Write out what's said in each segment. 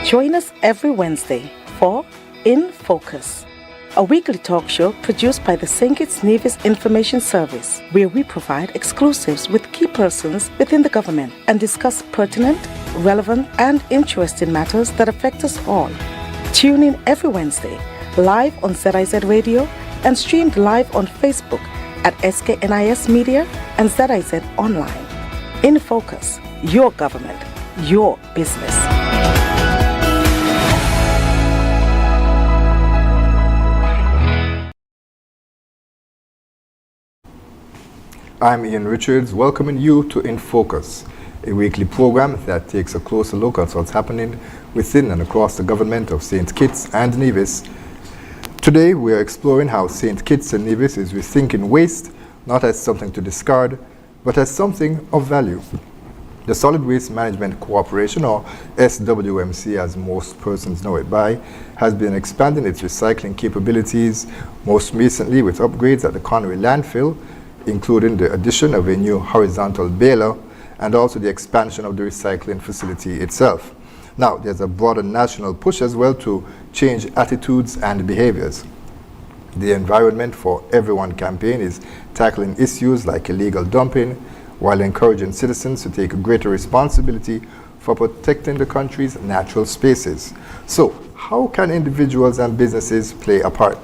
Join us every Wednesday for InFocus, a weekly talk show produced by the St. Kitts Nevis Information Service, where we provide exclusives with key persons within the government and discuss pertinent, relevant, and interesting matters that affect us all. Tune in every Wednesday, live on ZIZ Radio and streamed live on Facebook at SKNIS Media and ZIZ Online. InFocus, your government, your business. I'm Ian Richards, welcoming you to InFocus, a weekly program that takes a closer look at what's happening within and across the government of St. Kitts and Nevis. Today, we are exploring how St. Kitts and Nevis is rethinking waste, not as something to discard, but as something of value. The Solid Waste Management Corporation, or SWMC as most persons know it by, has been expanding its recycling capabilities, most recently with upgrades at the Conaree Landfill, including the addition of a new horizontal baler and also the expansion of the recycling facility itself. Now, there's a broader national push as well to change attitudes and behaviors. The Environment for Everyone campaign is tackling issues like illegal dumping while encouraging citizens to take a greater responsibility for protecting the country's natural spaces. So, how can individuals and businesses play a part?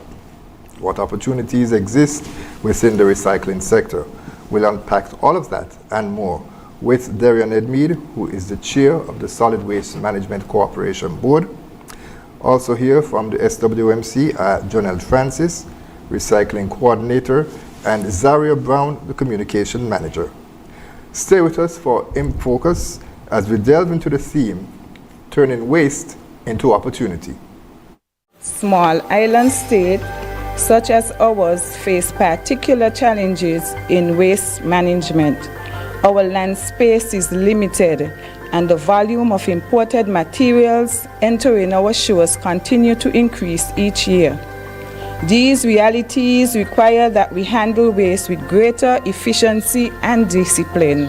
What opportunities exist within the recycling sector? We'll unpack all of that and more with Darian Edmead, who is the chair of the Solid Waste Management Corporation Board. Also here from the SWMC are Jonelle Francis, recycling coordinator, and Zaria Brown, the communication manager. Stay with us for InFocus as we delve into the theme, turning waste into opportunity. Small island states such as ours face particular challenges in waste management. Our land space is limited and the volume of imported materials entering our shores continue to increase each year. These realities require that we handle waste with greater efficiency and discipline.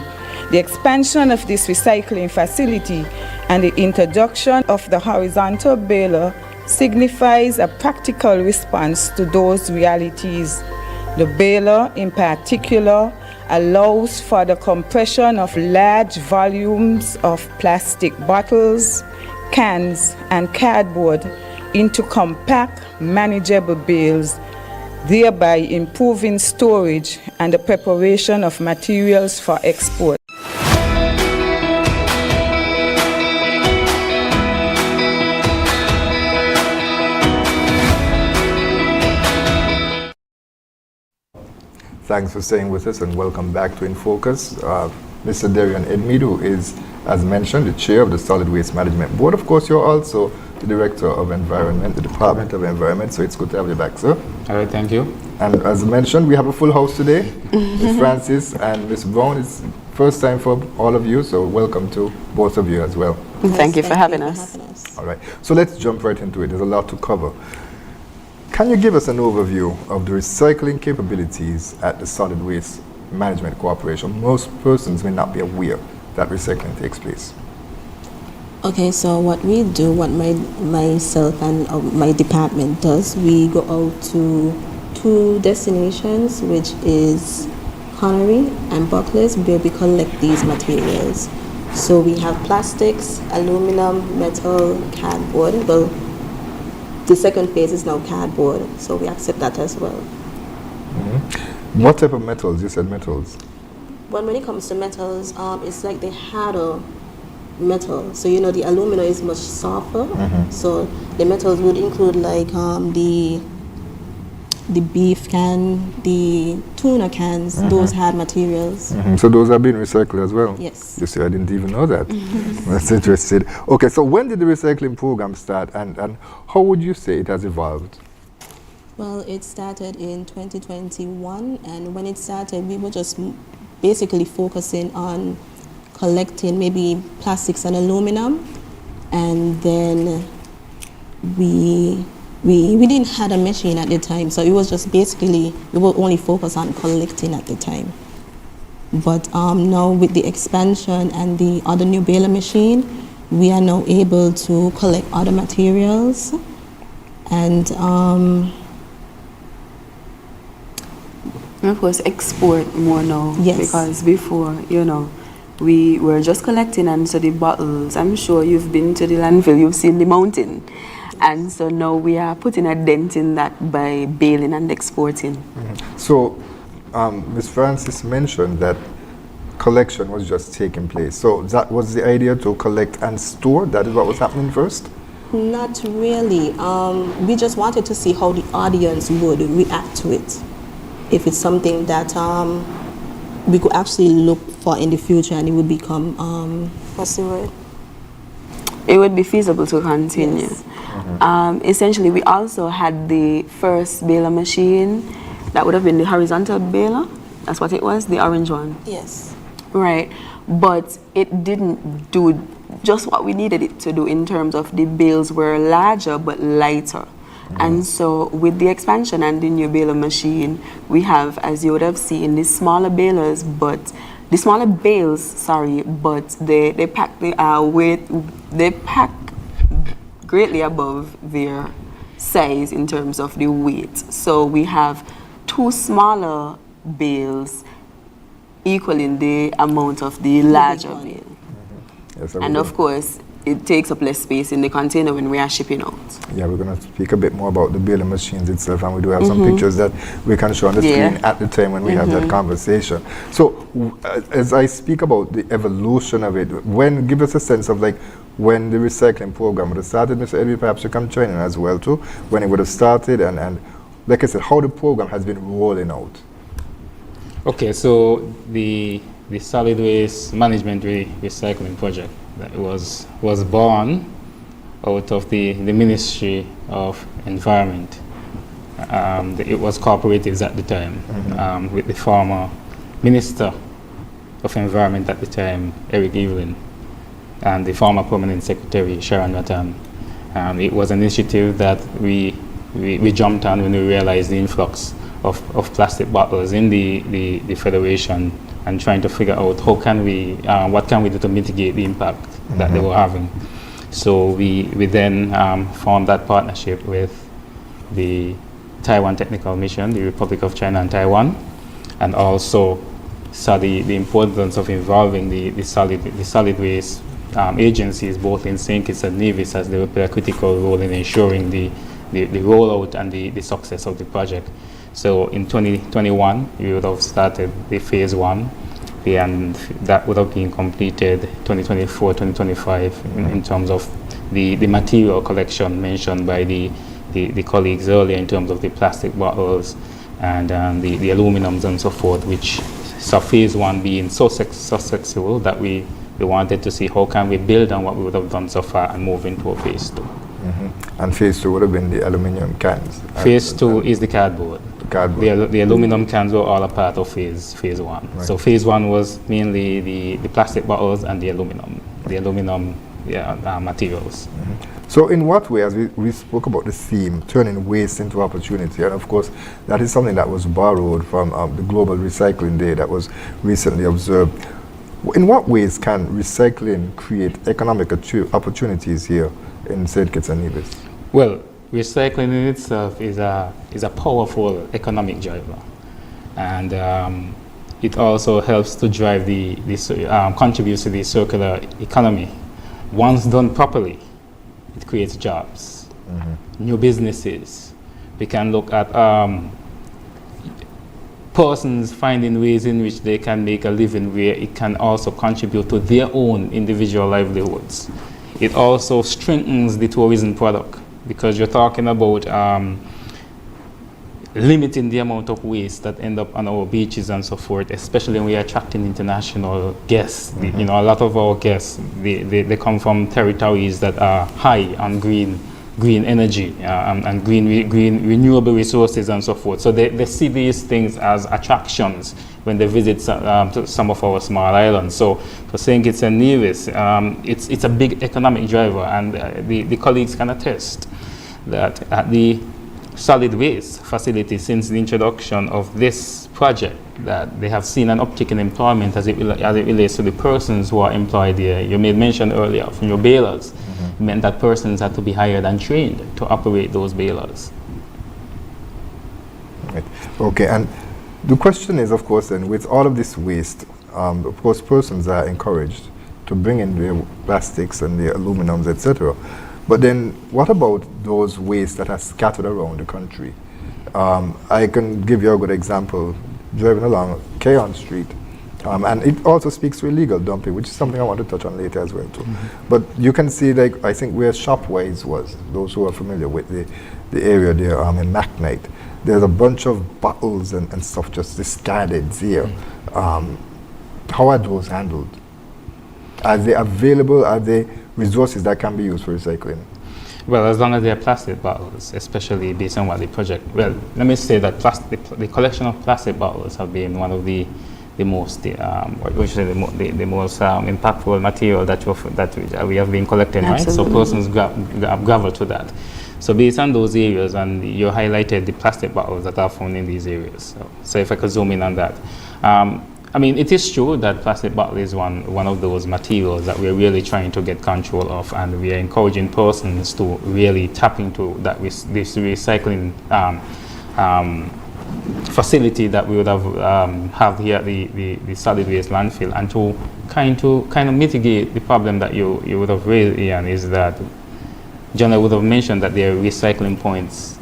The expansion of this recycling facility and the introduction of the horizontal baler signifies a practical response to those realities. The baler, in particular, allows for the compression of large volumes of plastic bottles, cans, and cardboard into compact, manageable bales, thereby improving storage and the preparation of materials for export. Thanks for staying with us and welcome back to InFocus. Mr. Darian Edmead, who is, as mentioned, the chair of the Solid Waste Management Board. Of course, you're also the director of Environment, the Department of Environment, so it's good to have you back, sir. All right, thank you. And as mentioned, we have a full house today. Ms. Francis and Ms. Brown, it's first time for all of you, so welcome to both of you as well. Thank you for having us. All right, so let's jump right into it. There's a lot to cover. Can you give us an overview of the recycling capabilities at the Solid Waste Management Corporation? Most persons may not be aware that recycling takes place. Okay, so what we do, what myself and my department does, we go out to two destinations, which is Conaree and Buckless, where we collect these materials. So we have plastics, aluminum, metal, cardboard. Well, the second phase is now cardboard, so we accept that as well. Mm-hmm. What type of metals? You said metals. Well, when it comes to metals, it's like the harder metal. So, you know, the aluminum is much softer. Mm-hmm. So the metals would include like the beef can, the tuna cans, mm-hmm. those hard materials. Mm-hmm. So those are being recycled as well? Yes. You see, I didn't even know that. That's interesting. Okay, so when did the recycling program start and how would you say it has evolved? Well, it started in 2021, and when it started, we were just basically focusing on collecting maybe plastics and aluminum, and then we didn't have a machine at the time, so it was just basically, we were only focused on collecting at the time. But now with the expansion and the other new baler machine, we are now able to collect other materials and of course export more now. Yes. Because before, we were just collecting, and so the bottles, I'm sure you've been to the landfill, you've seen the mountain. And so now we are putting a dent in that by baling and exporting. So, Ms. Francis mentioned that collection was just taking place. So that was the idea, to collect and store? That is what was happening first? not really. We just wanted to see how the audience would react to it. If it's something that we could actually look for in the future and it would become, what's the word? It would be feasible to continue. Yes. Essentially, we also had the first baler machine. That would have been the horizontal baler. That's what it was, the orange one. Yes. Right. But it didn't do just what we needed it to do in terms of the bales were larger but lighter. And so with the expansion and the new baler machine, we have, as you would have seen, the smaller balers, but the smaller bales, sorry, but they pack the weight, they pack greatly above their size in terms of the weight. So we have two smaller bales equaling the amount of the larger bale. Yes, And of course, it takes up less space in the container when we are shipping out. Yeah, we're going to speak a bit more about the baler machines itself, and we do have some pictures that we can show on the screen at the time when we have that conversation. So, as I speak about the evolution of it, give us a sense of like when the recycling program would have started. Mr. Edwin, perhaps you can join in as well too, when it would have started, and like I said, how the program has been rolling out. Okay, so the solid waste management recycling project that was born out of the Ministry of Environment. It was cooperatives at the time, with the former Minister of Environment at the time, Eric Evelyn, and the former Permanent Secretary, Sharon Matan. It was an initiative that we jumped on when we realized the influx of plastic bottles in the Federation, and trying to figure out what can we do to mitigate the impact that they were having. So we then formed that partnership with the Taiwan Technical Mission, the Republic of China and Taiwan, and also saw the importance of involving the solid waste agencies, both in St. Kitts and Nevis, as they will play a critical role in ensuring the rollout and the success of the project. So in 2021, we would have started the phase 1, and that would have been completed 2024, 2025 in terms of the material collection mentioned by the colleagues earlier, in terms of the plastic bottles and the aluminums and so forth, which saw phase 1 being so successful that we wanted to see how can we build on what we would have done so far and move into a phase 2. And phase 2 would have been the aluminum cans. Phase 2 is the cardboard. The aluminum cans were all a part of phase 1. Right. So phase 1 was mainly the plastic bottles and the aluminum materials. So in what way, as we spoke about the theme, turning waste into opportunity, and of course that is something that was borrowed from the Global Recycling Day that was recently observed. In what ways can recycling create economic opportunities here in St. Kitts and Nevis? Well, recycling in itself is a powerful economic driver, and it also helps to drive contributes to the circular economy. Once done properly, it creates jobs, new businesses. We can look at persons finding ways in which they can make a living where it can also contribute to their own individual livelihoods. It also strengthens the tourism product, because you're talking about limiting the amount of waste that end up on our beaches and so forth, especially when we are attracting international guests. A lot of our guests, they come from territories that are high on green energy and green renewable resources and so forth. So they see these things as attractions when they visit some of our small islands. So for St. Kitts and Nevis, it's a big economic driver, and the colleagues can attest that at the solid waste facility since the introduction of this project, that they have seen an uptick in employment as it relates to the persons who are employed there. You made mention earlier from your balers. It meant that persons had to be hired and trained to operate those balers. Right. Okay, and the question is, of course, then, with all of this waste, of course, persons are encouraged to bring in their plastics and their aluminums, etc. But then, what about those wastes that are scattered around the country? I can give you a good example. Driving along Keon Street, and it also speaks to illegal dumping, which is something I want to touch on later as well too. But you can see, like, I think where Shopwise was, those who are familiar with the area there in McKnight, there's a bunch of bottles and stuff just discarded there. How are those handled? Are they available? Are they resources that can be used for recycling? Well, as long as they're plastic bottles, especially based on what the project, well, let me say that the collection of plastic bottles have been one of the most, the most impactful material that we have been collecting, right? So persons gravel to that. So based on those areas, and you highlighted the plastic bottles that are found in these areas. So if I could zoom in on that. I mean, it is true that plastic bottle is one of those materials that we're really trying to get control of, and we are encouraging persons to really tap into that this recycling facility that we would have here at the solid waste landfill, and to kind of mitigate the problem that you would have raised, Ian, is that John would have mentioned that there are recycling points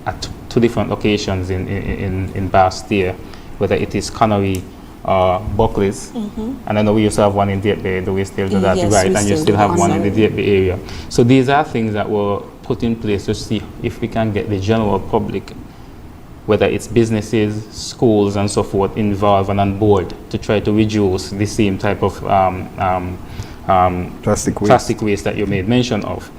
at two different locations in Bastille, whether it is Conaree Buckley's, and I know we used to have one in Deep Bay. Do we still do that? Yes, right, we and you still still do have that. one in the Deep Bay area. So these are things that were put in place to see if we can get the general public, whether it's businesses, schools, and so forth, involved and on board to try to reduce the same type of plastic waste that you made mention of.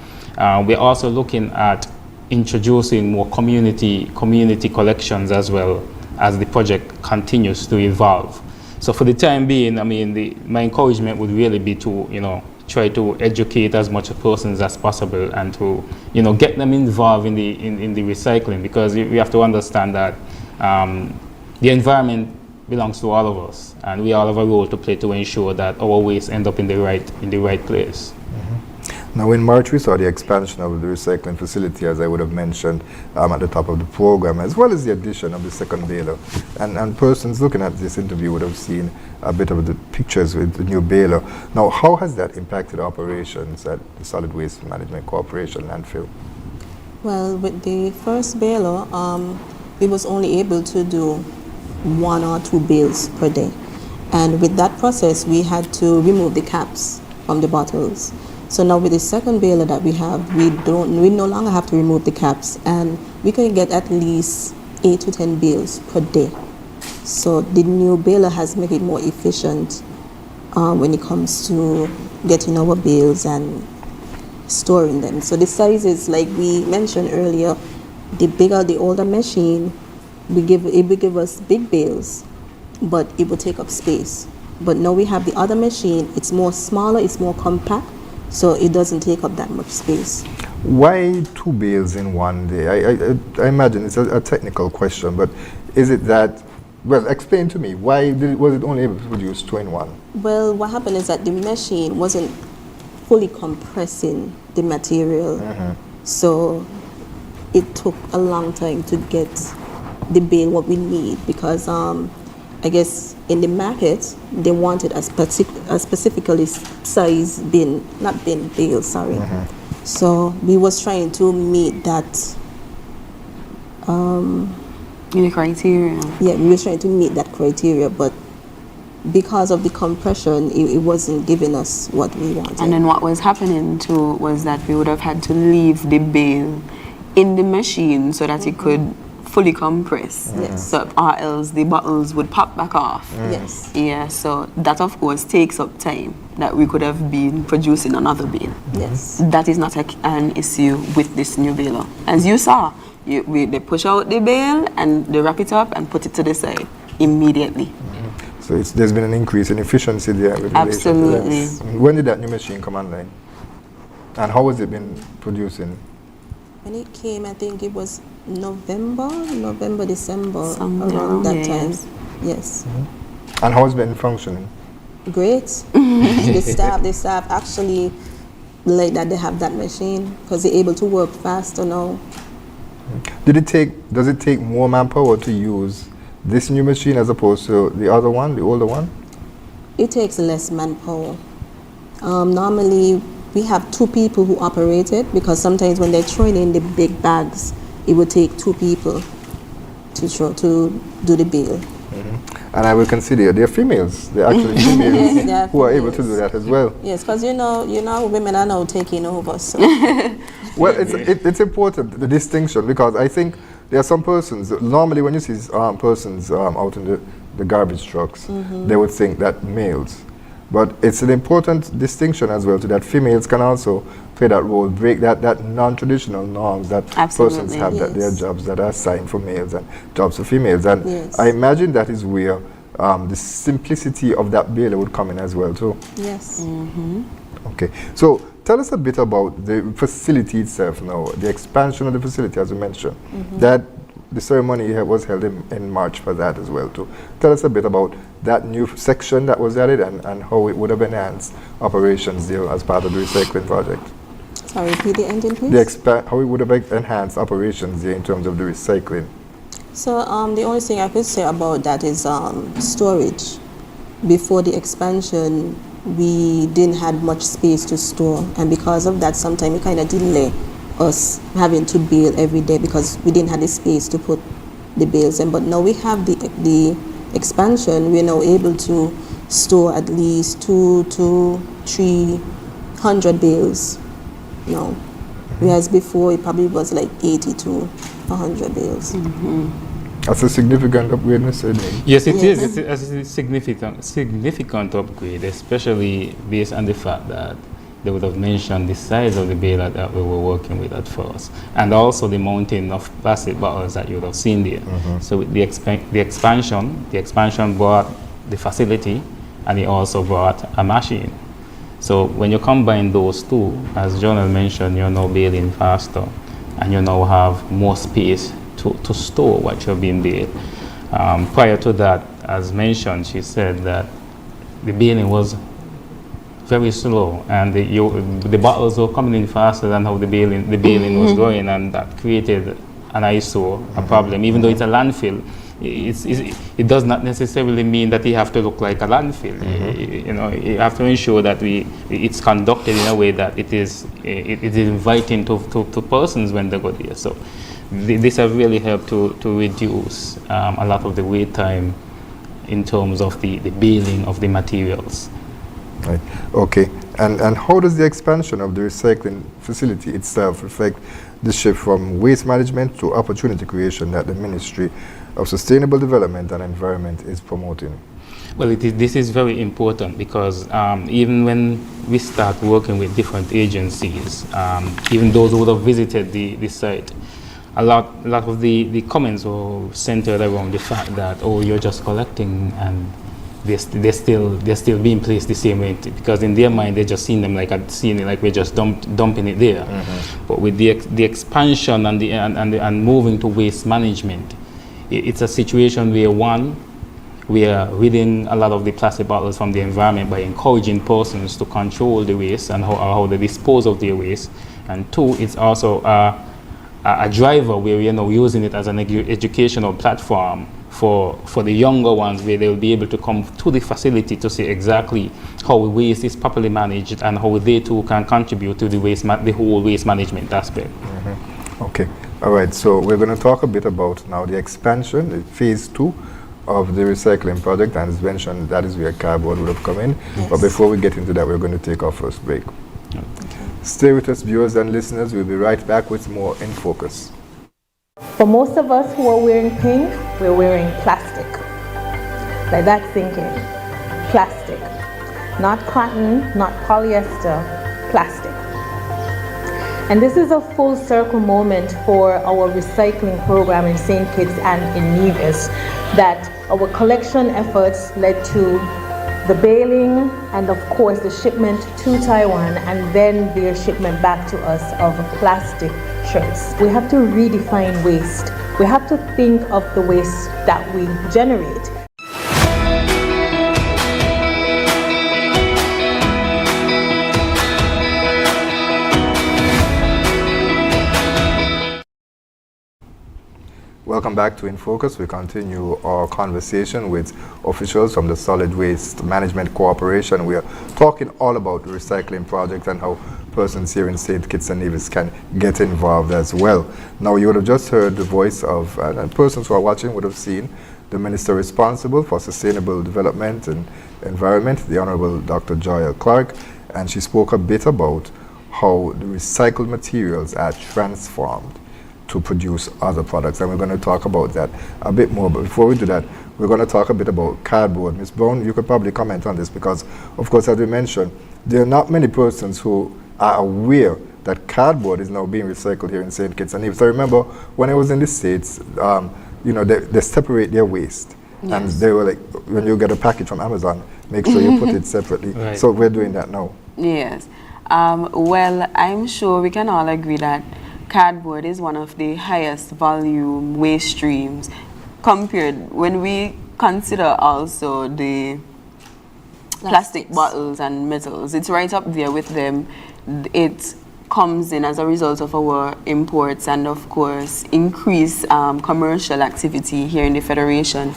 We're also looking at introducing more community collections as well as the project continues to evolve. So for the time being, I mean, my encouragement would really be to, try to educate as much persons as possible, and to, get them involved in the recycling, because we have to understand that the environment belongs to all of us, and we all have a role to play to ensure that our waste end up in the right place. Now, in March, we saw the expansion of the recycling facility, as I would have mentioned at the top of the program, as well as the addition of the second baler. And persons looking at this interview would have seen a bit of the pictures with the new baler. Now, how has that impacted operations at the Solid Waste Management Corporation landfill? Well, with the first baler, we was only able to do 1 or 2 bales per day. And with that process, we had to remove the caps from the bottles. So now with the second baler that we have, we no longer have to remove the caps, and we can get at least 8 to 10 bales per day. So the new baler has made it more efficient when it comes to getting our bales and storing them. So the sizes, like we mentioned earlier, the bigger, the older machine, it will give us big bales, but it will take up space. But now we have the other machine, it's more smaller, it's more compact, so it doesn't take up that much space. Why 2 bales in one day? I imagine it's a technical question, but is it that, well, explain to me, why was it only able to produce 2 in 1? Well, what happened is that the machine wasn't fully compressing the material, so it took a long time to get the bale what we need, because I guess in the market they wanted a specifically size bin, not bin, bale, sorry. So we was trying to meet that The criteria. yeah, we was trying to meet that criteria, but because of the compression, it wasn't giving us what we wanted. And then what was happening too was that we would have had to leave the bale in the machine so that it could fully compress. Yes. So, or else the bottles would pop back off. Yes. Yeah, so that of course takes up time that we could have been producing another bale. Yes. That is not an issue with this new baler. As you saw, they push out the bale and they wrap it up and put it to the side immediately. So there's been an increase in efficiency there. With Absolutely. relation to that. When did that new machine come online? And how has it been producing? When it came, I think it was November, December, Somewhere around around that there, time. yes. Yes. And how it's been functioning? Great. The staff actually like that they have that machine because they're able to work faster now. Does it take more manpower to use this new machine as opposed to the other one, the older one? It takes less manpower. Normally, we have 2 people who operate it because sometimes when they're throwing in the big bags, it would take 2 people to do the bale. And I will consider they're females. They're actually females Yes, they are who are able to females. do that as well. Yes, because you know, women are now taking over. So Well, it's important, the distinction, because I think there are some persons, normally when you see persons out in the garbage trucks, they would think that males. But it's an important distinction as well, to that females can also play that role, break that non-traditional norms that Absolutely. persons have, that there are Yes. jobs that are assigned for males and jobs for females. And Yes. I imagine that is where the simplicity of that baler would come in as well too. yes. Okay, so tell us a bit about the facility itself now, the expansion of the facility, as you mentioned. That the ceremony was held in March for that as well too. Tell us a bit about that new section that was added and how it would have enhanced operations there as part of the recycling project. Sorry, repeat the ending, please. How it would have enhanced operations there in terms of the recycling. So the only thing I could say about that is storage. Before the expansion, we didn't have much space to store, and because of that, sometimes it kind of delay us having to bale every day because we didn't have the space to put the bales in. But now we have the expansion, we're now able to store at least 200 to 300 bales now. Whereas before it probably was like 80 to 100 bales. That's a significant upgrade, Mr. Edmund. Yes, it Yes. is. It's a significant upgrade, especially based on the fact that they would have mentioned the size of the baler that we were working with at first, and also the mountain of plastic bottles that you would have seen there. So with the expansion brought the facility, and it also brought a machine. So when you combine those two, as Jonah mentioned, you're now baling faster, and you now have more space to store what you're being baled. Prior to that, as mentioned, she said that the baling was very slow, and the bottles were coming in faster than how the baling was going, and that created an eyesore, a problem. Even though it's a landfill, it does not necessarily mean that you have to look like a landfill. You know, you have to ensure that it's conducted in a way that it is inviting to persons when they go there. So this has really helped to reduce a lot of the wait time in terms of the baling of the materials. Right. Okay. And how does the expansion of the recycling facility itself reflect the shift from waste management to opportunity creation that the Ministry of Sustainable Development and Environment is promoting? Well, this is very important because even when we start working with different agencies, even those who would have visited the site, a lot of the comments were centered around the fact that, oh, you're just collecting, and they're still being placed the same way, because in their mind they're just seeing them like we're just dumping it there. But with the expansion and moving to waste management, it's a situation where, one, we are ridding a lot of the plastic bottles from the environment by encouraging persons to control the waste and how they dispose of their waste, and two, it's also a driver where we are now using it as an educational platform for the younger ones, where they'll be able to come to the facility to see exactly how waste is properly managed and how they too can contribute to the whole waste management aspect. Okay. All right. So we're going to talk a bit about now the expansion, the phase 2 of the recycling project, and as mentioned, that is where cardboard would have come in. Yes. But before we get into that, we're going to take our first break. Stay with us, viewers and listeners. We'll be right back with more In Focus. For most of us who are wearing pink, we're wearing plastic. Like that's thinking. Plastic. Not cotton, not polyester, plastic. And this is a full circle moment for our recycling program in St. Kitts and in Nevis, that our collection efforts led to the baling and of course the shipment to Taiwan, and then their shipment back to us of plastic structures. We have to redefine waste. We have to think of the waste that we generate. Welcome back to InFocus. We continue our conversation with officials from the Solid Waste Management Corporation. We are talking all about the recycling project and how persons here in St. Kitts and Nevis can get involved as well. Now, you would have just heard the voice of, and persons who are watching would have seen the Minister responsible for Sustainable Development and Environment, the Honorable Dr. Joy L. Clark, and she spoke a bit about how the recycled materials are transformed to produce other products, and we're going to talk about that a bit more. But before we do that, we're going to talk a bit about cardboard. Ms. Brown, you could probably comment on this because, of course, as we mentioned, there are not many persons who are aware that cardboard is now being recycled here in St. Kitts and Nevis. I remember when I was in the States, you know, they separate their waste. Yes. And they were like, when you get a package from Amazon, make sure you put it separately. Right. So we're doing that now. Yes. Well, I'm sure we can all agree that cardboard is one of the highest volume waste streams compared when we consider also the plastic bottles and metals. It's right up there with them. It comes in as a result of our imports and, of course, increased commercial activity here in the Federation.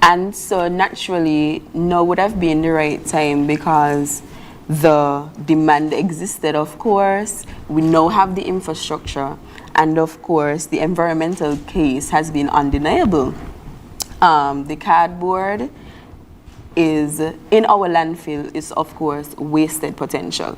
And so naturally, now would have been the right time because the demand existed, of course. We now have the infrastructure, and of course, the environmental case has been undeniable. The cardboard is in our landfill is, of course, wasted potential.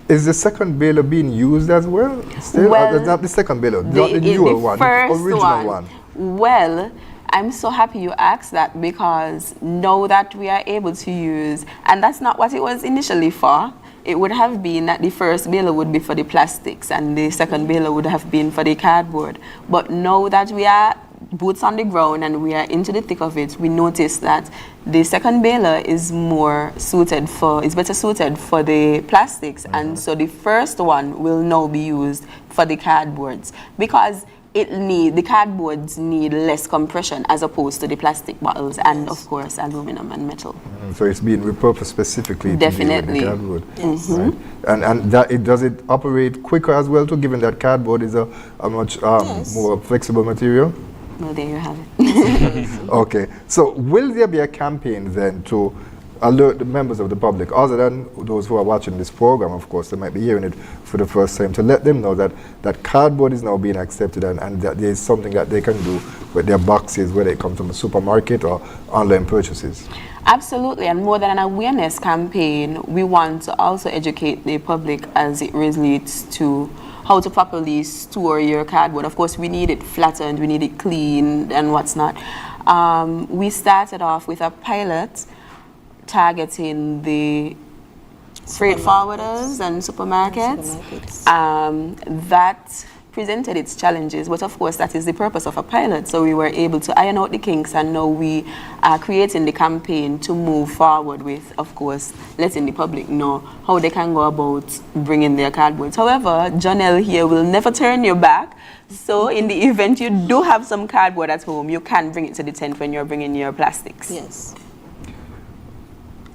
Is the second baler being used as well? Still? Well, not the second baler, the newer one, the original one. Well, I'm so happy you asked that because now that we are able to use, and that's not what it was initially for. It would have been that the first baler would be for the plastics and the second baler would have been for the cardboard. But now that we are boots on the ground and we are into the thick of it, we notice that the second baler is better suited for the plastics, and so the first one will now be used for the cardboards because the cardboards need less compression as opposed to the plastic bottles and, of course, aluminum and metal. So it's being repurposed specifically definitely to deal with the cardboard. Yes. Right. And that does it operate quicker as well too, given that cardboard is a much more flexible material? Well, there you have it. Okay. So will there be a campaign then to alert the members of the public, other than those who are watching this program, of course, they might be hearing it for the first time, to let them know that cardboard is now being accepted and that there is something that they can do with their boxes, whether it comes from a supermarket or online purchases? Absolutely, and more than an awareness campaign, we want to also educate the public as it relates to how to properly store your cardboard. Of course, we need it flattened, we need it clean and what's not. We started off with a pilot targeting the freight forwarders and supermarkets. That presented its challenges, but of course that is the purpose of a pilot. So we were able to iron out the kinks, and now we are creating the campaign to move forward with, of course, letting the public know how they can go about bringing their cardboards. However, Janelle here will never turn your back. So in the event you do have some cardboard at home, you can bring it to the tent when you're bringing your plastics. Yes.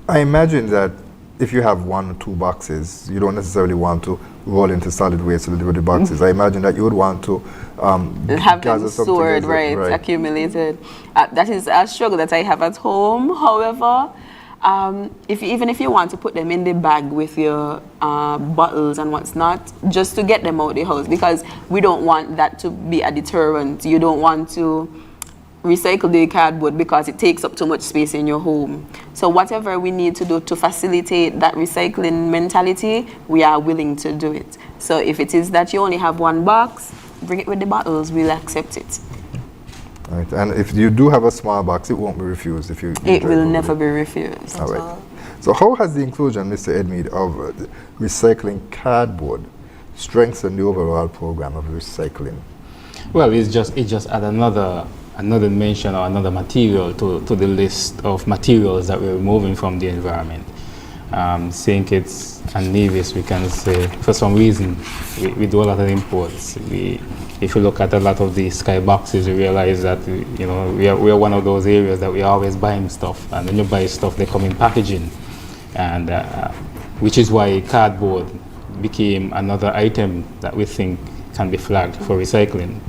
I imagine that if you have 1 or 2 boxes, you don't necessarily want to roll into solid waste to deliver the boxes. I imagine that you would want to have them stored, right, accumulated. That is a struggle that I have at home. However, even if you want to put them in the bag with your bottles and what's not, just to get them out of the house, because we don't want that to be a deterrent. You don't want to recycle the cardboard because it takes up too much space in your home. So whatever we need to do to facilitate that recycling mentality, we are willing to do it. So if it is that you only have 1 box, bring it with the bottles, we'll accept it. Right. And if you do have a small box, it won't be refused. It will never be refused. All right. So how has the inclusion, Mr. Edmead, of recycling cardboard strengthened the overall program of recycling? Well, it just add another mention or another material to the list of materials that we're removing from the environment. St. Kitts and Nevis, we can say, for some reason, we do a lot of imports. If you look at a lot of the skyboxes, you realize that we are one of those areas that we're always buying stuff, and when you buy stuff, they come in packaging, and which is why cardboard became another item that we think can be flagged for recycling.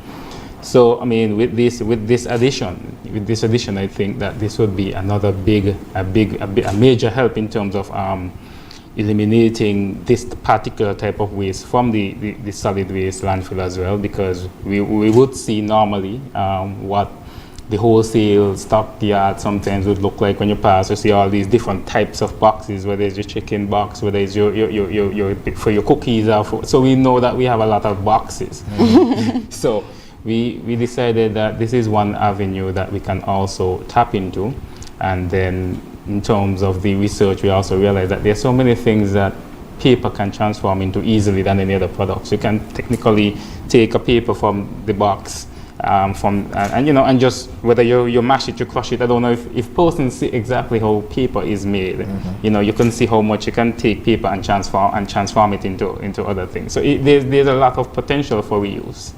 So, I mean, with this addition, I think that this would be another a major help in terms of eliminating this particular type of waste from the solid waste landfill as well, because we would see normally what the wholesale stock yard sometimes would look like when you pass. You see all these different types of boxes, whether it's your chicken box, whether it's your for your cookies, so we know that we have a lot of boxes. So we decided that this is one avenue that we can also tap into. And then in terms of the research, we also realized that there's so many things that paper can transform into easily than any other products. You can technically take a paper from the box, and just whether you mash it, you crush it. I don't know if persons see exactly how paper is made. You can see how much you can take paper and transform it into other things. So there's a lot of potential for reuse.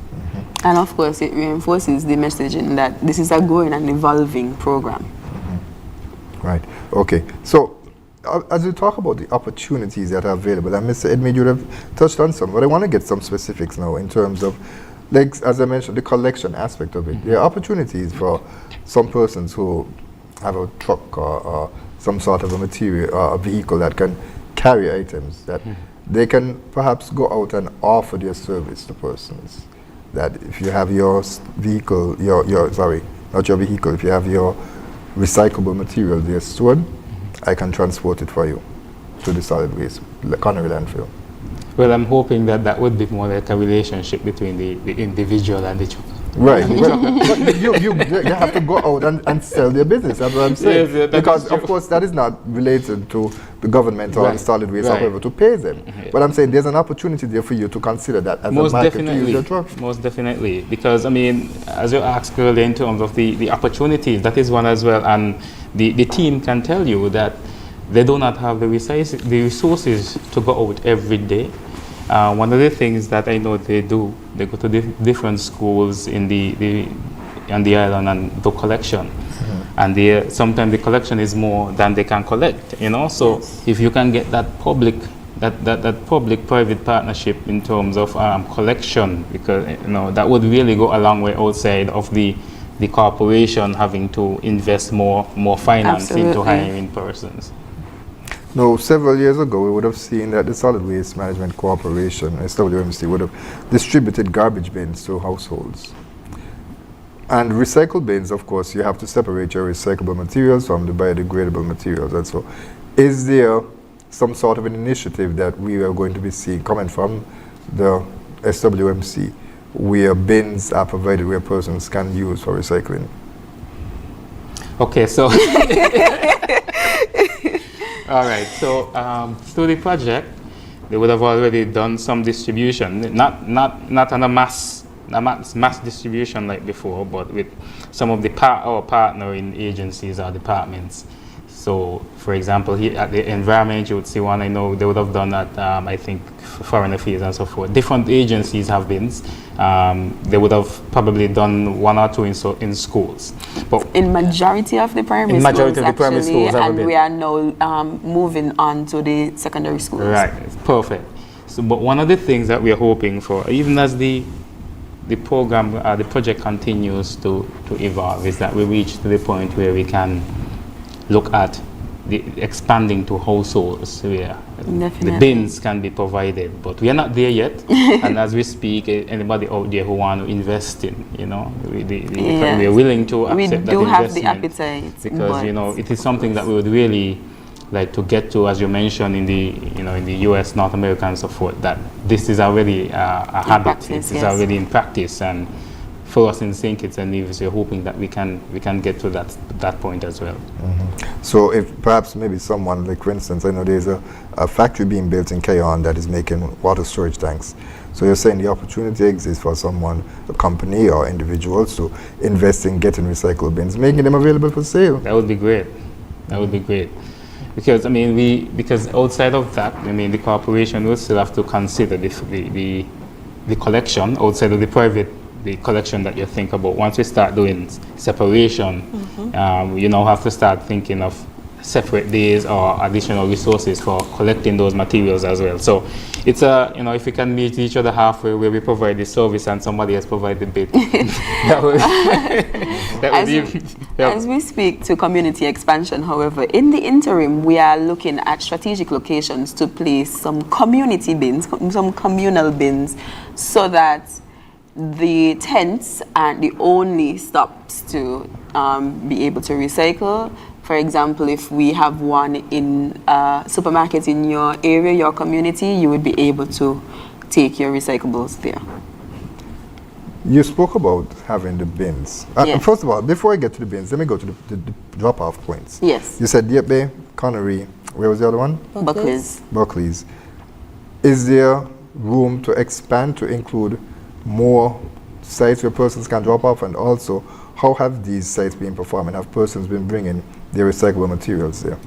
And of course, it reinforces the messaging that this is a growing and evolving program. Right. Okay. So, as you talk about the opportunities that are available, and Mr. Edmund, you have touched on some, but I want to get some specifics now in terms of, like, as I mentioned, the collection aspect of it. There are opportunities for some persons who have a truck or some sort of a material or a vehicle that can carry items that they can perhaps go out and offer their service to persons. That if you have your vehicle, not your vehicle, if you have your recyclable material there stored, I can transport it for you to the solid waste, Conaree Landfill. Well, I'm hoping that would be more like a relationship between the individual and the truck. Right. But you have to go out and sell their business. That's what I'm saying. Yes, because of course that is not related to the government or the solid waste or whoever to pay them. But I'm saying there's an opportunity there for you to consider that as a market to use your truck. Most definitely. Because I mean, as you asked earlier in terms of the opportunities, that is one as well. And the team can tell you that they do not have the resources to go out every day. One of the things that I know they do, they go to different schools on the island and do collection. And sometimes the collection is more than they can collect, So if you can get that public-private partnership in terms of collection, because that would really go a long way outside of the corporation having to invest more finance into hiring persons. No, several years ago, we would have seen that the Solid Waste Management Corporation, SWMC, would have distributed garbage bins to households. And recycle bins, of course, you have to separate your recyclable materials from the biodegradable materials. And so, is there some sort of an initiative that we are going to be seeing coming from the SWMC where bins are provided where persons can use for recycling? Okay, so... All right, so through the project, they would have already done some distribution, not on a mass distribution like before, but with some of our partnering agencies or departments. So, for example, here at the environment, you would see one. I know they would have done that. I think foreign affairs and so forth. Different agencies have bins. They would have probably done one or two in schools. But in majority of the primary schools, and we are now moving on to the secondary schools. Right, perfect. So, but one of the things that we are hoping for, even as the program, the project continues to evolve, is that we reach to the point where we can look at expanding to households where the bins can be provided, but we are not there yet. And as we speak, anybody out there who want to invest in, we are willing to accept that investment. We do have the appetite, because it is something that we would really like to get to, as you mentioned, in the U.S., North America, and so forth. That this is already a habit. It is already in practice, and for us in St. Kitts and Nevis, we're hoping that we can get to that point as well. So if perhaps maybe someone, like for instance, I know there's a factory being built in Cayon that is making water storage tanks. So you're saying the opportunity exists for someone, a company or individuals, to invest in getting recycled bins, making them available for sale. That would be great. That would be great. Because I mean, because outside of that, I mean, the corporation will still have to consider the collection outside of the collection that you think about. Once we start doing separation, you now have to start thinking of separate days or additional resources for collecting those materials as well. So it's if we can meet each other halfway, where we provide the service and somebody else provide the bid. As we speak to community expansion, however, in the interim, we are looking at strategic locations to place some community bins, some communal bins, so that the tents aren't the only stops to be able to recycle. For example, if we have one in a supermarket in your area, your community, you would be able to take your recyclables there. You spoke about having the bins. Yes. First of all, before I get to the bins, let me go to the drop-off points. Yes. You said Deep Bay, Conaree, where was the other one? Buckley's. Is there room to expand to include more sites where persons can drop off? And also, how have these sites been performing? Have persons been bringing their recyclable materials there?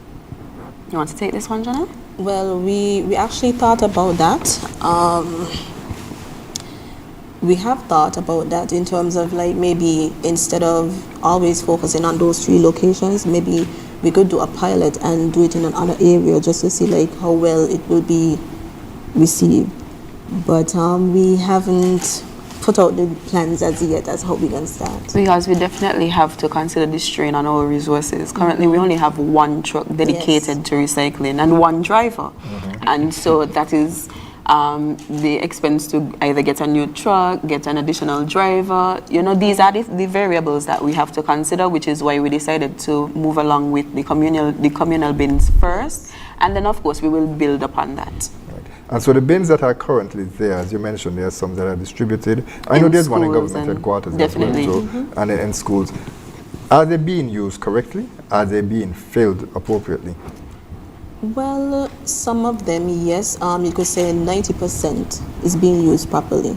You want to take this one, Jenna? Well, we actually thought about that. We have thought about that in terms of like maybe instead of always focusing on those 3 locations, maybe we could do a pilot and do it in another area just to see like how well it will be received. But we haven't put out the plans as yet as how we're going to start. Because we definitely have to consider the strain on our resources. Currently, we only have 1 truck dedicated to recycling and 1 driver. And so that is the expense to either get a new truck, get an additional driver. You know, these are the variables that we have to consider, which is why we decided to move along with the communal bins first. And then, of course, we will build upon that. And so the bins that are currently there, as you mentioned, there are some that are distributed. I know there's one in government headquarters definitely. as well, so, and in schools. Are they being used correctly? Are they being filled appropriately? Well, some of them, yes. You could say 90% is being used properly.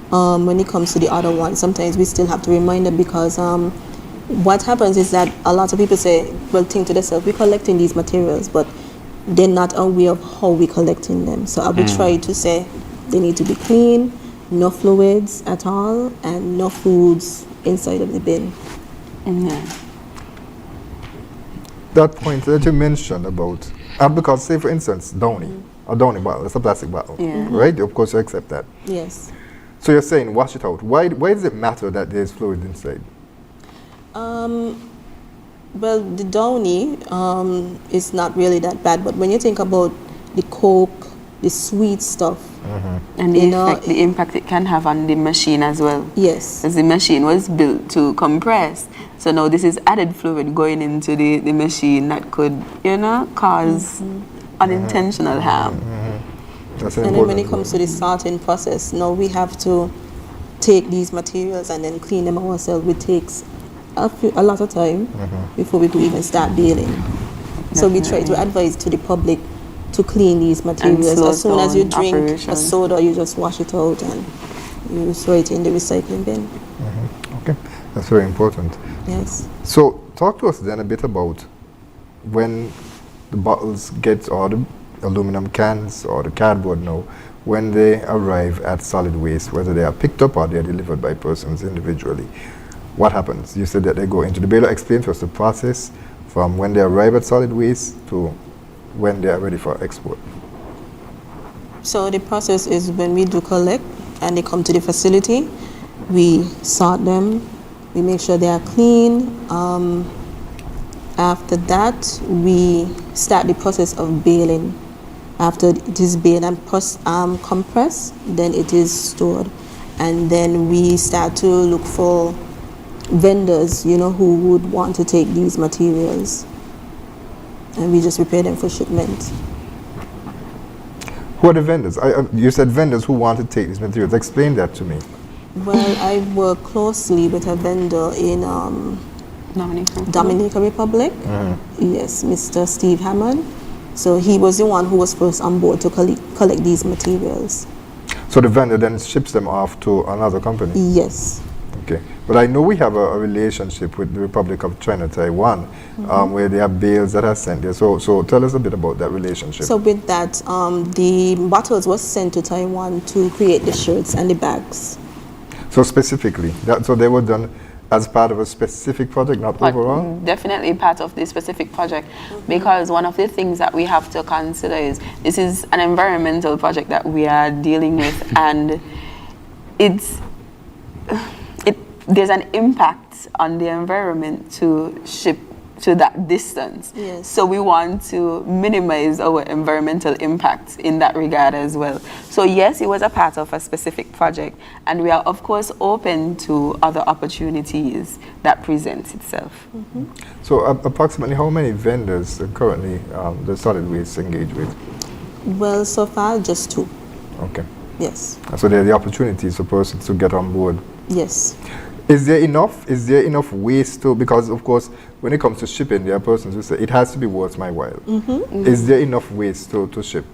When it comes to the other ones, sometimes we still have to remind them because what happens is that a lot of people say, well, think to themselves, we're collecting these materials, but they're not aware of how we're collecting them. So I will try to say they need to be clean, no fluids at all, and no foods inside of the bin. That point that you mentioned about, because say for instance, Downy, a Downy bottle, it's a plastic bottle, right? Of course you accept that. Yes. So you're saying wash it out. Why does it matter that there's fluid inside? Well, the Downy is not really that bad, but when you think about the Coke, the sweet stuff, and the impact it can have on the machine as well. Yes. Because the machine was built to compress. So now this is added fluid going into the machine that could, cause unintentional harm. That's and then when it comes to the sorting process, now we have to take these materials and then clean them ourselves, which takes a lot of time before we could even start baling. So we try to advise to the public to clean these materials. As soon as you drink a soda, you just wash it out and you throw it in the recycling bin. Okay, that's very important. Yes. So talk to us then a bit about when the bottles get, or the aluminum cans or the cardboard now, when they arrive at solid waste, whether they are picked up or they are delivered by persons individually. What happens? You said that they go into the baler. Explain to us the process from when they arrive at solid waste to when they are ready for export. So the process is when we do collect and they come to the facility, we sort them, we make sure they are clean. After that, we start the process of baling. After it is baled and compressed, then it is stored. And then we start to look for vendors, who would want to take these materials, and we just prepare them for shipment. Who are the vendors? You said vendors who want to take these materials. Explain that to me. Well, I work closely with a vendor in Dominican Republic. Yes, Mr. Steve Hammond. So he was the one who was first on board to collect these materials. So the vendor then ships them off to another company? Yes. Okay, but I know we have a relationship with the Republic of China, Taiwan, where they have bales that are sent there. So tell us a bit about that relationship. So with that, the bottles was sent to Taiwan to create the shirts and the bags. So specifically, so they were done as part of a specific project, not overall? Definitely part of the specific project, because one of the things that we have to consider is this is an environmental project that we are dealing with, and there's an impact on the environment to ship to that distance. Yes. So we want to minimize our environmental impact in that regard as well. So yes, it was a part of a specific project, and we are of course open to other opportunities that present itself. So approximately how many vendors currently the solid waste engage with? Well, so far just 2. Okay. Yes. So there are the opportunities for persons to get on board. Yes. Is there enough waste to, because of course when it comes to shipping there are persons who say it has to be worth my while. Is there enough waste to ship?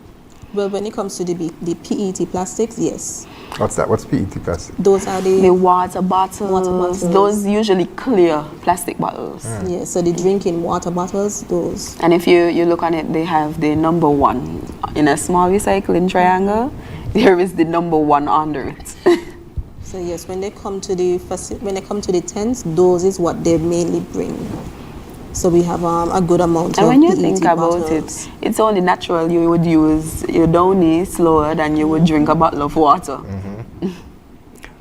Well, when it comes to the PET plastics, yes. What's that? What's PET plastic? Those are The water bottles, those usually clear plastic bottles. Yeah, so the drinking water bottles, those. And if you look on it, they have the number 1 in a small recycling triangle. There is the number 1 under it. So yes, when they come to the tents, those is what they mainly bring. So we have a good amount and of when you PET think about bottles. it, it's only natural you would use your downy slower than you would drink a bottle of water.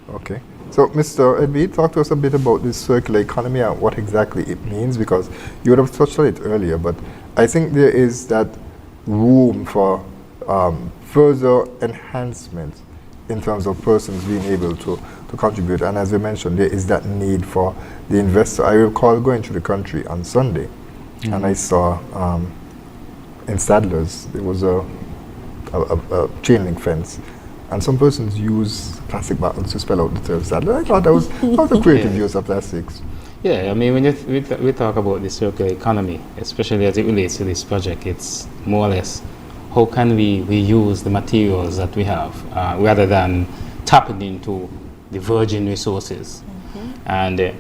Okay. So Mr. Edby, talk to us a bit about this circular economy and what exactly it means, because you would have touched on it earlier, but I think there is that room for further enhancement in terms of persons being able to contribute. And as you mentioned, there is that need for the investor. I recall going through the country on Sunday, and I saw in Sadler's, there was a chain link fence, and some persons use plastic bottles to spell out the term Sadler. I thought that was a creative use of plastics. Yeah, I mean, when we talk about the circular economy, especially as it relates to this project, it's more or less how can we reuse the materials that we have rather than tapping into the virgin resources. And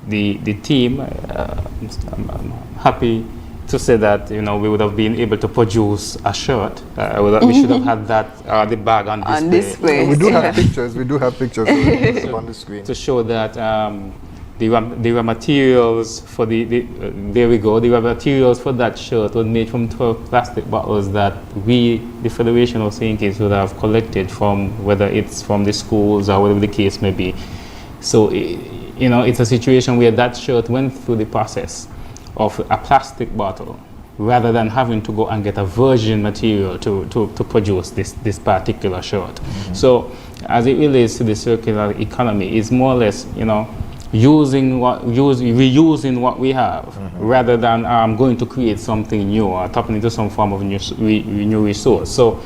the team, I'm happy to say that we would have been able to produce a shirt. We should have had that the bag on display. We do have pictures. We do have pictures on the screen to show that the raw materials for there we go. The raw materials for that shirt was made from 12 plastic bottles that the Federation of St. Kitts would have collected from, whether it's from the schools or whatever the case may be. So it's a situation where that shirt went through the process of a plastic bottle rather than having to go and get a virgin material to produce this particular shirt. So as it relates to the circular economy, it's more or less reusing what we have rather than going to create something new or tapping into some form of new resource. So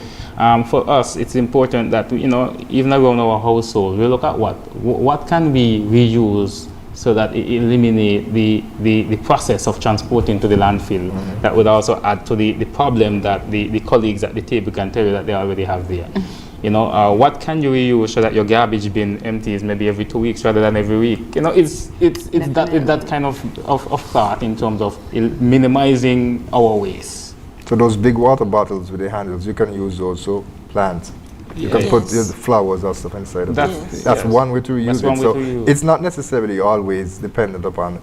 for us, it's important that even around our household, we look at what can we reuse so that it eliminate the process of transporting to the landfill. That would also add to the problem that the colleagues at the table can tell you that they already have there. What can you reuse so that your garbage bin empties maybe every 2 weeks rather than every week? It's that kind of thought in terms of minimizing our waste. So those big water bottles with the handles, you can use those to plant. You can put the flowers or stuff inside of it. That's one way to reuse it. So it's not necessarily always dependent upon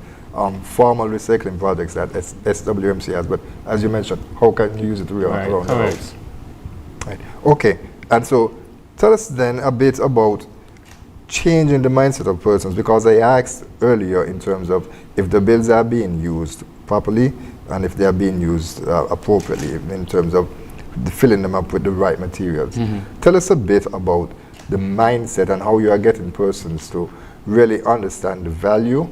formal recycling projects that SWMC has, but as you mentioned, how can you use it around the house? Right. Okay. And so tell us then a bit about changing the mindset of persons, because I asked earlier in terms of if the bills are being used properly and if they are being used appropriately in terms of filling them up with the right materials. Tell us a bit about the mindset and how you are getting persons to really understand the value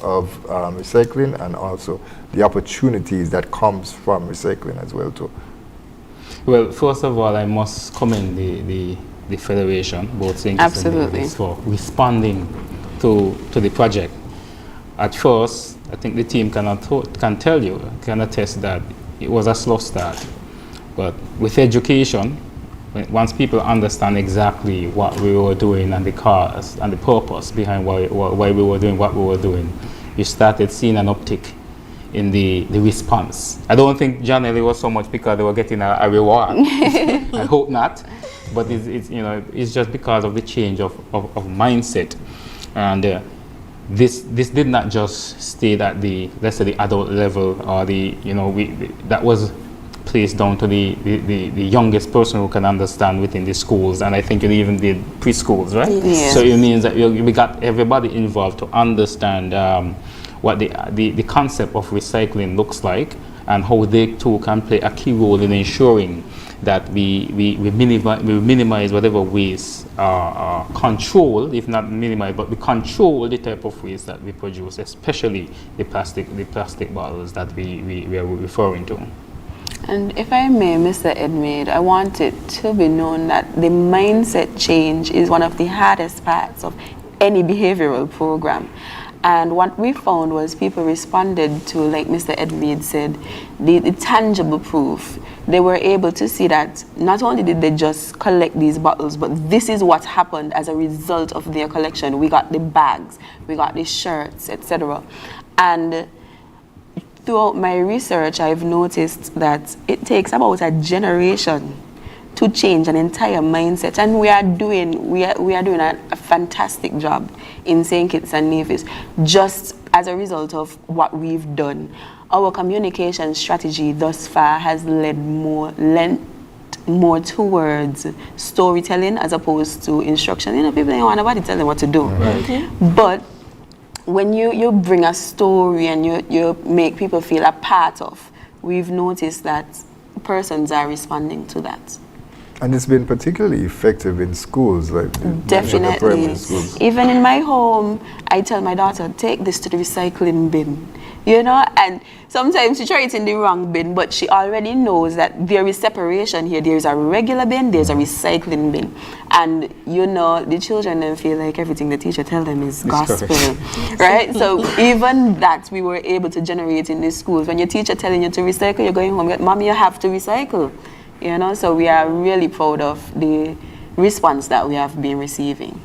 of recycling and also the opportunities that comes from recycling as well too. Well, first of all, I must commend the Federation, both St. Kitts and Nevis, for responding to the project. At first, I think the team can attest that it was a slow start. But with education once people understand exactly what we were doing and the cause and the purpose behind why we were doing what we were doing, you started seeing an uptick in the response. I don't think generally it was so much because they were getting a reward. I hope not, but it's just because of the change of mindset. And this did not just stay at the, let's say, the adult level, or that was placed down to the youngest person who can understand within the schools, and I think it even did preschools, right? Yes. So it means that we got everybody involved to understand what the concept of recycling looks like, and how they too can play a key role in ensuring that we minimize whatever waste, control, if not minimize, but we control the type of waste that we produce, especially the plastic bottles that we are referring to. And if I may, Mr. Edmade, I want it to be known that the mindset change is one of the hardest parts of any behavioral program. And what we found was people responded to, like Mr. Edmade said, the tangible proof. They were able to see that not only did they just collect these bottles, but this is what happened as a result of their collection. We got the bags, we got the shirts, etc. And throughout my research, I've noticed that it takes about a generation to change an entire mindset, and we are doing a fantastic job in St. Kitts and Nevis, just as a result of what we've done. Our communication strategy thus far has lent more towards storytelling as opposed to instruction. People don't want nobody tell them what to do. Okay. But when you bring a story and you make people feel a part of, we've noticed that persons are responding to that. And it's been particularly effective in schools, like Definitely. primary schools. Even in my home, I tell my daughter, take this to the recycling bin. And sometimes she tries it in the wrong bin, but she already knows that there is separation here. There's a regular bin, there's a recycling bin. And the children then feel like everything the teacher tells them is gospel, right? So even that we were able to generate in the schools. When your teacher telling you to recycle, you're going home, Mommy, you have to recycle. So we are really proud of the response that we have been receiving.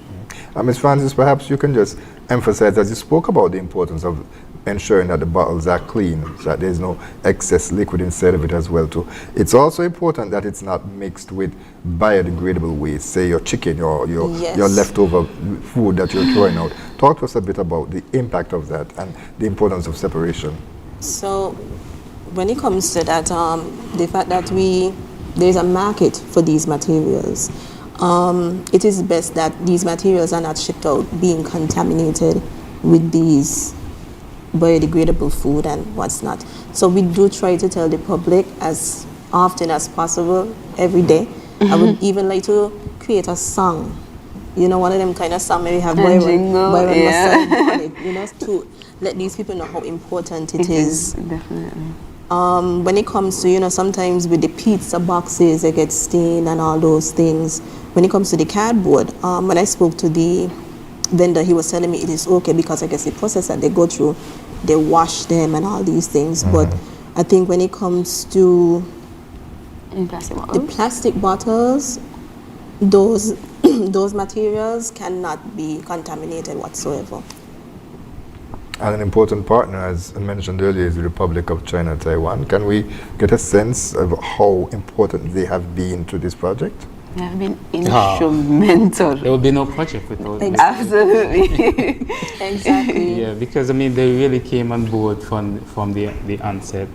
Ms. Francis, perhaps you can just emphasize, as you spoke about the importance of ensuring that the bottles are clean, so that there's no excess liquid inside of it as well too. It's also important that it's not mixed with biodegradable waste, say your chicken or your leftover food that you're throwing out. Talk to us a bit about the impact of that and the importance of separation. So when it comes to that, the fact that there's a market for these materials, it is best that these materials are not shipped out being contaminated with these biodegradable food and what's not. So we do try to tell the public as often as possible, every day. I would even like to create a song, one of them kind of song maybe have Byron on it, to let these people know how important it is. Definitely. When it comes to, sometimes with the pizza boxes, they get stained and all those things. When it comes to the cardboard, when I spoke to the vendor, he was telling me it is okay because I guess the process that they go through, they wash them and all these things. But I think when it comes to the plastic bottles, those materials cannot be contaminated whatsoever. And an important partner, as I mentioned earlier, is the Republic of China, Taiwan. Can we get a sense of how important they have been to this project? They have been instrumental. There would be no project without them. Absolutely. Exactly. Yeah, because they really came on board from the onset.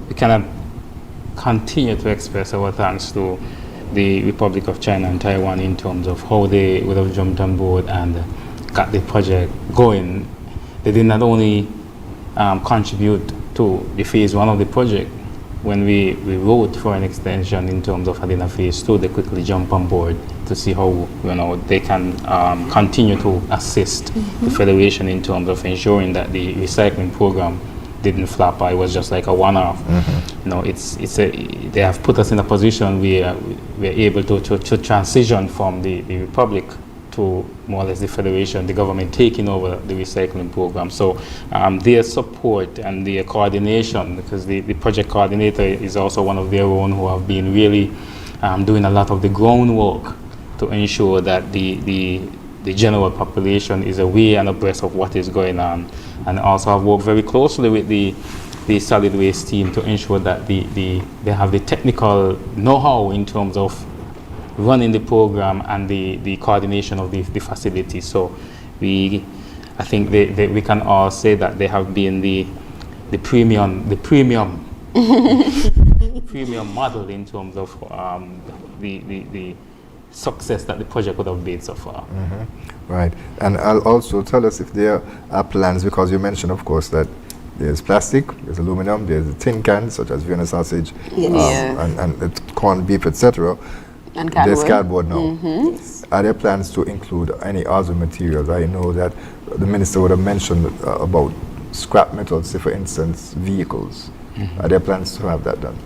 We cannot continue to express our thanks to the Republic of China and Taiwan in terms of how they would have jumped on board and got the project going. They did not only contribute to the phase 1 of the project. When we wrote for an extension in terms of having a phase 2, they quickly jump on board to see how they can continue to assist the Federation in terms of ensuring that the recycling program didn't flop. It was just like a one-off. They have put us in a position where we're able to transition from the Republic to more or less the federation, the government taking over the recycling program. So their support and their coordination, because the project coordinator is also one of their own who have been really doing a lot of the groundwork to ensure that the general population is aware and abreast of what is going on, and also have worked very closely with the solid waste team to ensure that they have the technical know-how in terms of running the program and the coordination of the facility. So I think we can all say that they have been the premium premium model in terms of the success that the project would have made so far. Right, and I'll also tell us if there are plans, because you mentioned, of course, that there's plastic, there's aluminum, there's tin cans such as Vienna sausage, and corned beef, etc. And cardboard. There's cardboard now. Are there plans to include any other materials? I know that the minister would have mentioned about scrap metals, say for instance, vehicles. Are there plans to have that done?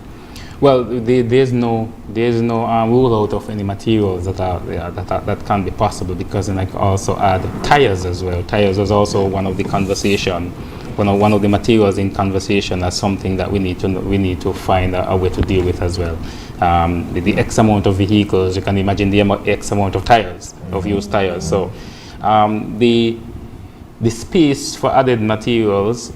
Well, there's no rule out of any materials that can be possible, because then I can also add tires as well. Tires is also one of the conversation, one of the materials in conversation as something that we need to find a way to deal with as well. The X amount of vehicles, you can imagine the X amount of tires, of used tires. So the space for added materials,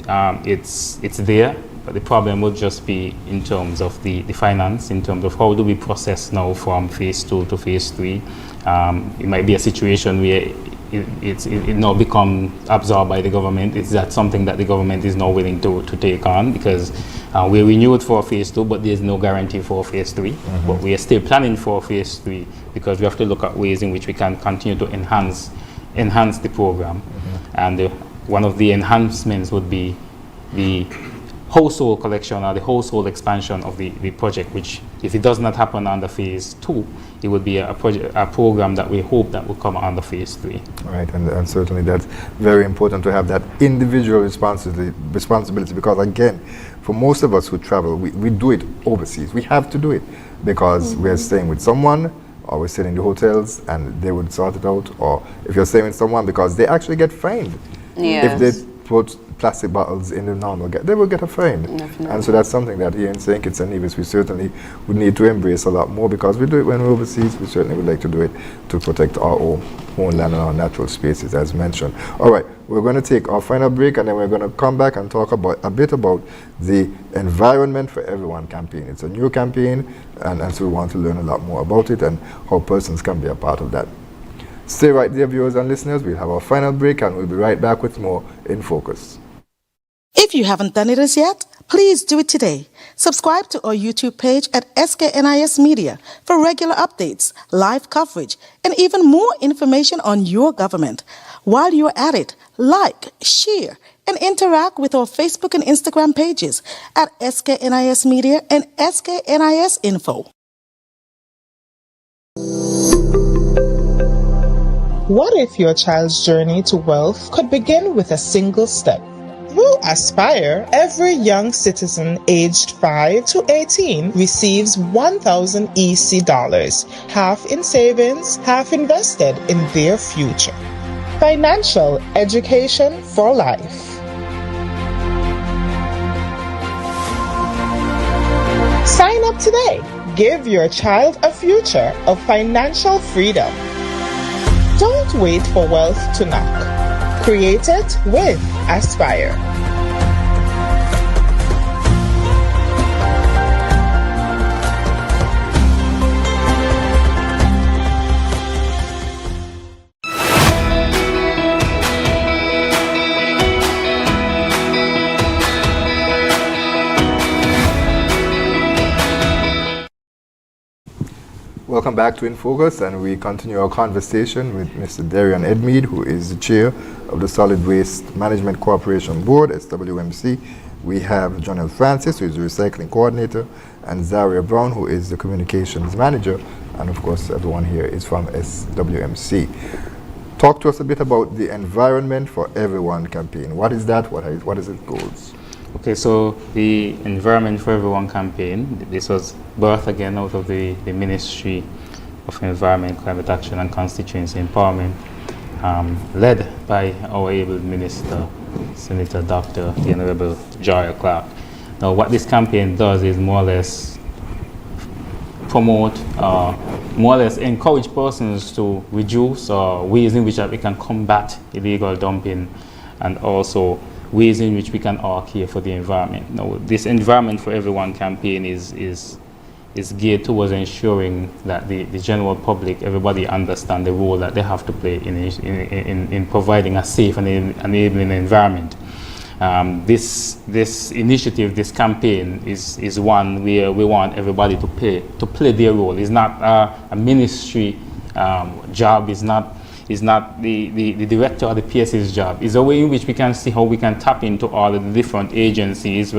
it's there. But the problem would just be in terms of the finance, in terms of how do we process now from phase 2 to phase 3. It might be a situation where it now become absorbed by the government. Is that something that the government is now willing to take on? Because we renewed for phase 2, but there's no guarantee for phase 3. But we are still planning for phase 3, because we have to look at ways in which we can continue to enhance the program. And one of the enhancements would be the household collection or the household expansion of the project, which if it does not happen under phase 2, it would be a program that we hope that will come under phase 3. Right, and certainly that's very important to have that individual responsibility, because again, for most of us who travel, we do it overseas. We have to do it because we're staying with someone, or we're staying in the hotels and they would sort it out, or if you're staying with someone, because they actually get fined. If they put plastic bottles in the normal, they will get a fine. And so that's something that here in St. Kitts and Nevis we certainly would need to embrace a lot more, because we do it when we're overseas. We certainly would like to do it to protect our own land and our natural spaces, as mentioned. All right, we're going to take our final break, and then we're going to come back and talk about a bit about the Environment for Everyone campaign. It's a new campaign, and so we want to learn a lot more about it and how persons can be a part of that. Stay right there, viewers and listeners. We'll have our final break, and we'll be right back with more In Focus. If you haven't done it as yet, please do it today. Subscribe to our YouTube page at SKNIS Media for regular updates, live coverage, and even more information on your government. While you're at it, like, share, and interact with our Facebook and Instagram pages at SKNIS Media and SKNIS Info. What if your child's journey to wealth could begin with a single step? Through Aspire, every young citizen aged 5 to 18 receives $1,000 EC dollars, half in savings, half invested in their future. Financial education for life. Sign up today. Give your child a future of financial freedom. Don't wait for wealth to knock. Create it with Aspire. Welcome back to In Focus, and we continue our conversation with Mr. Darian Edmeade, who is the chair of the Solid Waste Management Corporation Board, SWMC. We have Jonel Francis, who is the recycling coordinator, and Zaria Brown, who is the communications manager, and of course everyone here is from SWMC. Talk to us a bit about the Environment for Everyone campaign. What is that? What is its goals? Okay, so the Environment for Everyone campaign, this was birthed again out of the ministry of Environment, Climate Action and Constituency Empowerment, led by our able Minister, Senator Dr. the Honorable Joy Clark. Now, what this campaign does is more or less promote, more or less encourage persons to reduce ways in which we can combat illegal dumping, and also ways in which we can all care for the environment. Now, this Environment for Everyone campaign is geared towards ensuring that the general public, everybody understand the role that they have to play in providing a safe and enabling environment. This initiative, this campaign is one where we want everybody to play their role. It's not a ministry job. It's not the director or the PS's job. It's a way in which we can see how we can tap into all of the different agencies,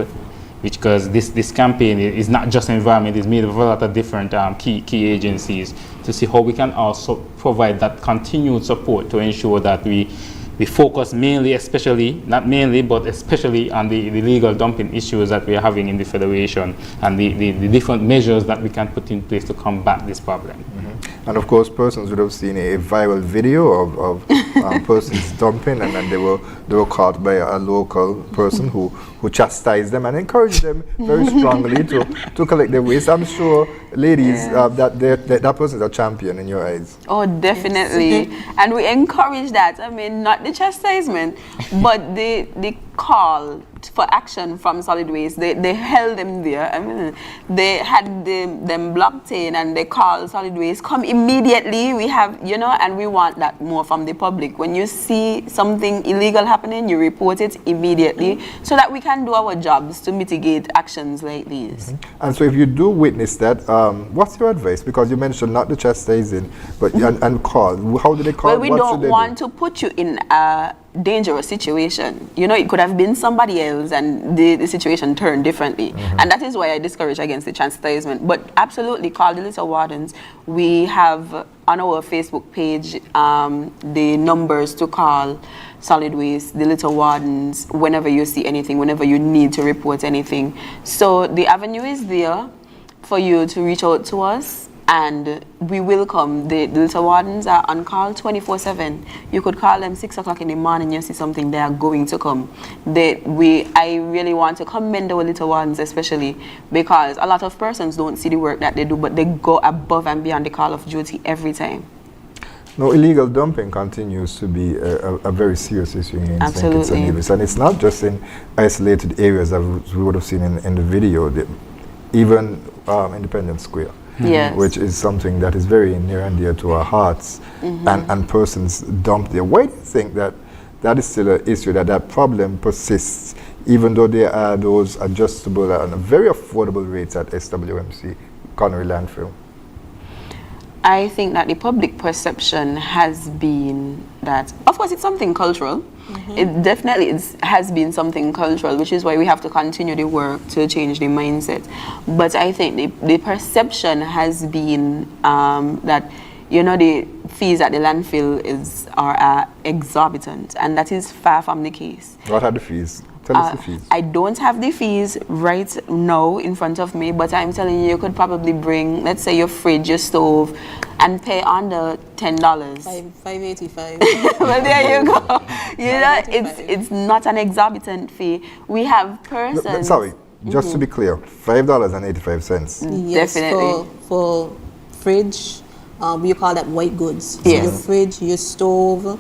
because this campaign is not just environment. It's made of a lot of different key agencies, to see how we can also provide that continued support to ensure that we focus mainly, not mainly, but especially on the legal dumping issues that we are having in the Federation, and the different measures that we can put in place to combat this problem. And of course, persons would have seen a viral video of persons dumping, and then they were caught by a local person who chastised them and encouraged them very strongly to collect their waste. I'm sure, ladies, that person is a champion in your eyes. Oh, definitely. And we encourage that. I mean, not the chastisement, but the call for action from solid waste. They held them there. I mean, they had them blocked in, and they called solid waste, come immediately. We have, and we want that more from the public. When you see something illegal happening, you report it immediately, so that we can do our jobs to mitigate actions like these. And so if you do witness that, what's your advice? Because you mentioned not the chastising, but and call. How do they call? Well, we don't want to put you in a dangerous situation. It could have been somebody else, and the situation turned differently. And that is why I discourage against the chastisement. But absolutely, call the litter wardens. We have on our Facebook page the numbers to call solid waste, the litter wardens, whenever you see anything, whenever you need to report anything. So the avenue is there for you to reach out to us, and we will come. The litter wardens are on call 24/7. You could call them 6 o'clock in the morning, you see something, they are going to come. I really want to commend our litter wardens, especially because a lot of persons don't see the work that they do, but they go above and beyond the call of duty every time. No, illegal dumping continues to be a very serious issue in St. Kitts and Nevis, and it's not just in isolated areas that we would have seen in the video, even Independence Square. Yes. Which is something that is very near and dear to our hearts, and persons dump there. Why do you think that is still an issue, that problem persists, even though there are those adjustable and very affordable rates at SWMC, Conaree Landfill? I think that the public perception has been that, of course, it's something cultural. It definitely has been something cultural, which is why we have to continue the work to change the mindset. But I think the perception has been that, the fees at the landfill are exorbitant, and that is far from the case. What are the fees? Tell us the fees. I don't have the fees right now in front of me, but I'm telling you could probably bring, let's say, your fridge, your stove, and pay under $10. $5.85. Well, there you go. It's not an exorbitant fee. We have persons. Sorry, just to be clear, $5.85. Yes, definitely. For fridge, we call that white goods. So Yes. your fridge, your stove,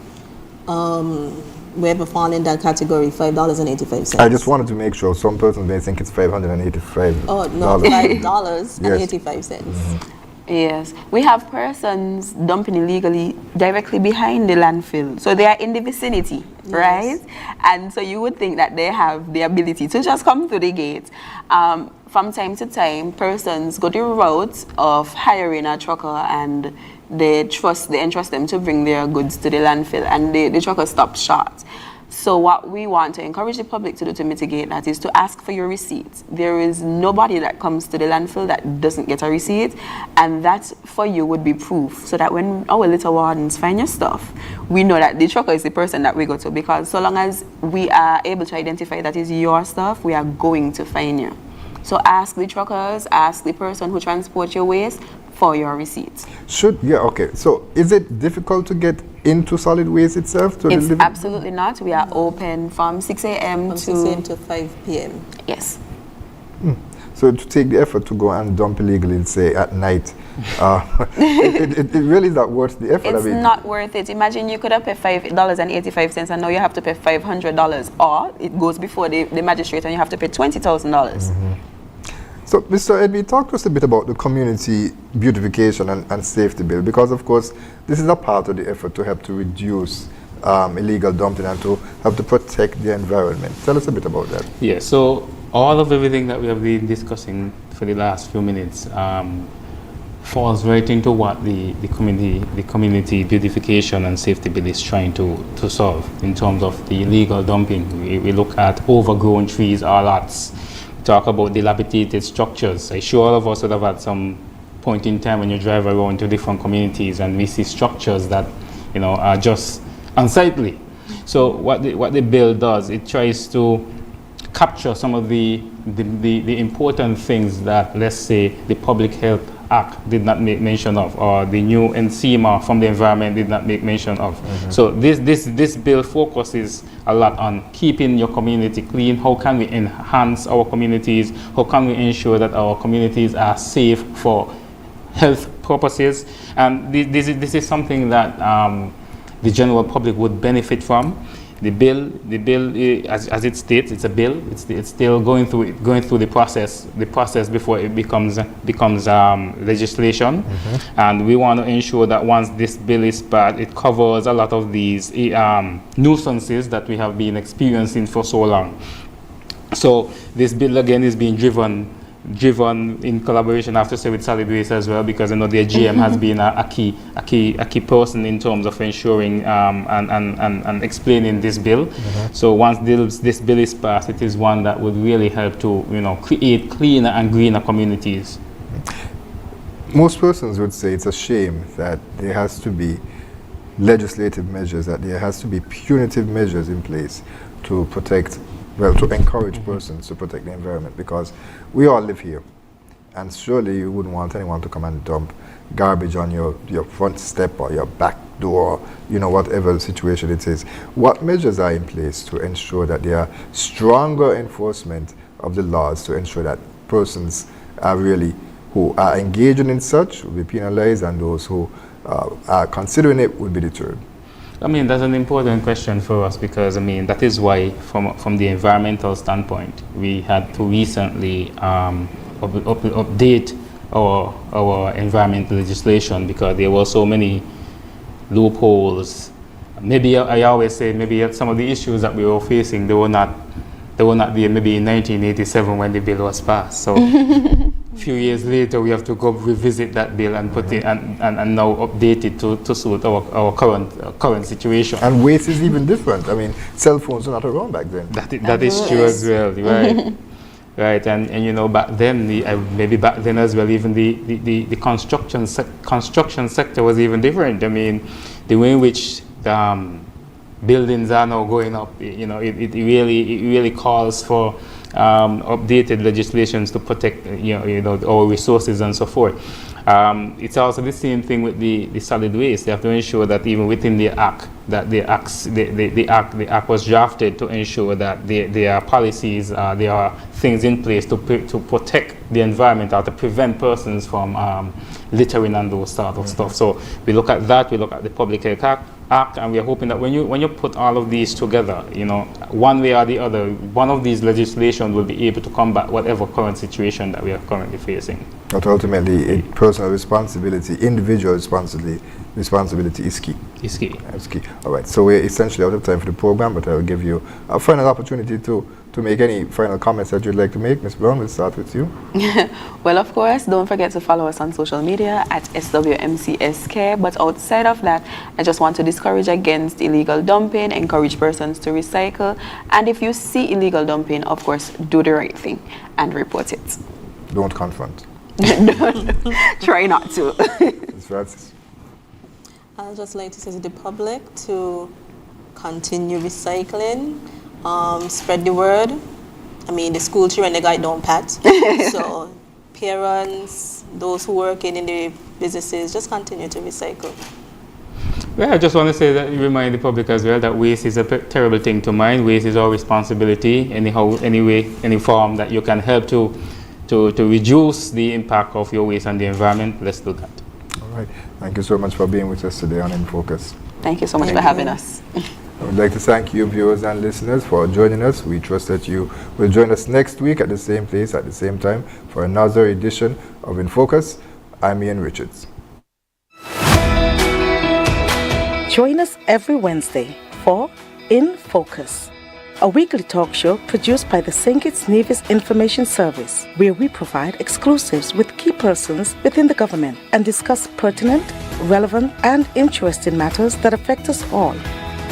wherever fall in that category, $5.85. I just wanted to make sure. Some persons may think it's $585. Oh no, $5.85. Yes, we have persons dumping illegally directly behind the landfill. So they are in the vicinity, right? And so you would think that they have the ability to just come through the gate. From time to time, persons go the route of hiring a trucker, and they entrust them to bring their goods to the landfill, and the trucker stops short. So what we want to encourage the public to do to mitigate that is to ask for your receipt. There is nobody that comes to the landfill that doesn't get a receipt, and that for you would be proof, so that when our litter wardens find your stuff, we know that the trucker is the person that we go to, because so long as we are able to identify that is your stuff, we are going to find you. So ask the truckers, ask the person who transports your waste for your receipts. Okay. So is it difficult to get into solid waste itself? It's absolutely not. We are open from 6 a.m. From 6 a.m. to 5 p.m. Yes. So to take the effort to go and dump illegally, say at night, it really is not worth the effort. It's not worth it. Imagine you could have paid $5.85 and now you have to pay $500, or it goes before the magistrate and you have to pay $20,000. So, Mr. Edby, talk to us a bit about the community beautification and safety bill, because of course this is a part of the effort to help to reduce illegal dumping and to help to protect the environment. Tell us a bit about that. Yeah, so all of everything that we have been discussing for the last few minutes falls right into what the community beautification and safety bill is trying to solve in terms of the illegal dumping. We look at overgrown trees or lots. We talk about dilapidated structures. I'm sure all of us would have had some point in time when you drive around to different communities and we see structures that are just unsightly. So what the bill does, it tries to capture some of the important things that, let's say, the Public Health Act did not make mention of, or the new NCMA from the environment did not make mention of. So this bill focuses a lot on keeping your community clean. How can we enhance our communities? How can we ensure that our communities are safe for health purposes? And this is something that the general public would benefit from. The bill, as it states, it's a bill. It's still going through the process before it becomes legislation. And we want to ensure that once this bill is passed, it covers a lot of these nuisances that we have been experiencing for so long. So this bill again is being driven in collaboration, I have to say, with solid waste as well, because I know their GM has been a key person in terms of ensuring and explaining this bill. So once this bill is passed, it is one that would really help to create cleaner and greener communities. Most persons would say it's a shame that there has to be legislative measures, that there has to be punitive measures in place to encourage persons to protect the environment, because we all live here, and surely you wouldn't want anyone to come and dump garbage on your front step or your back door, whatever the situation it is. What measures are in place to ensure that there are stronger enforcement of the laws to ensure that persons who are engaging in such will be penalized, and those who are considering it will be deterred? I mean, that's an important question for us, because that is why from the environmental standpoint, we had to recently update our environmental legislation, because there were so many loopholes. Maybe I always say maybe some of the issues that we were facing, they were not there maybe in 1987 when the bill was passed. So a few years later, we have to go revisit that bill and put it and now update it to suit our current situation. And waste is even different. I mean, cell phones were not around back then. That is true as well, right? Right, and back then, maybe back then as well, even the construction sector was even different. I mean, the way in which buildings are now going up, it really calls for updated legislations to protect our resources and so forth. It's also the same thing with the solid waste. They have to ensure that even within the act, that the act was drafted to ensure that there are policies, there are things in place to protect the environment or to prevent persons from littering and those sort of stuff. So we look at that. We look at the Public Health Act, and we are hoping that when you put all of these together, one way or the other, one of these legislation will be able to combat whatever current situation that we are currently facing. But ultimately, personal responsibility, individual responsibility is key. It's key. That's key. All right. So we're essentially out of time for the program, but I'll give you a final opportunity to make any final comments that you'd like to make. Ms. Brown, we'll start with you. Well, of course, don't forget to follow us on social media at SWMCSK. But outside of that, I just want to discourage against illegal dumping, encourage persons to recycle. And if you see illegal dumping, of course, do the right thing and report it. Don't confront. Try not to. Ms. Francis. I'd just like to say to the public to continue recycling, spread the word. I mean, the school children, they got don't pat. So parents, those who work in the businesses, just continue to recycle. Well, I just want to say that you remind the public as well that waste is a terrible thing to mind. Waste is our responsibility. Anyhow, any way, any form that you can help to reduce the impact of your waste on the environment, let's do that. All right. Thank you so much for being with us today on InFocus. Thank you so much for having us. I would like to thank you, viewers and listeners, for joining us. We trust that you will join us next week at the same place at the same time for another edition of InFocus. I'm Ian Richards. Join us every Wednesday for InFocus, a weekly talk show produced by the St. Kitts Nevis Information Service, where we provide exclusives with key persons within the government and discuss pertinent, relevant, and interesting matters that affect us all.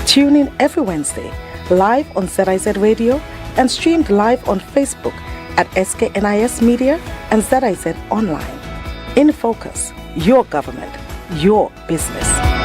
Tune in every Wednesday, live on ZIZ Radio and streamed live on Facebook at SKNIS Media and ZIZ Online. InFocus, your government, your business.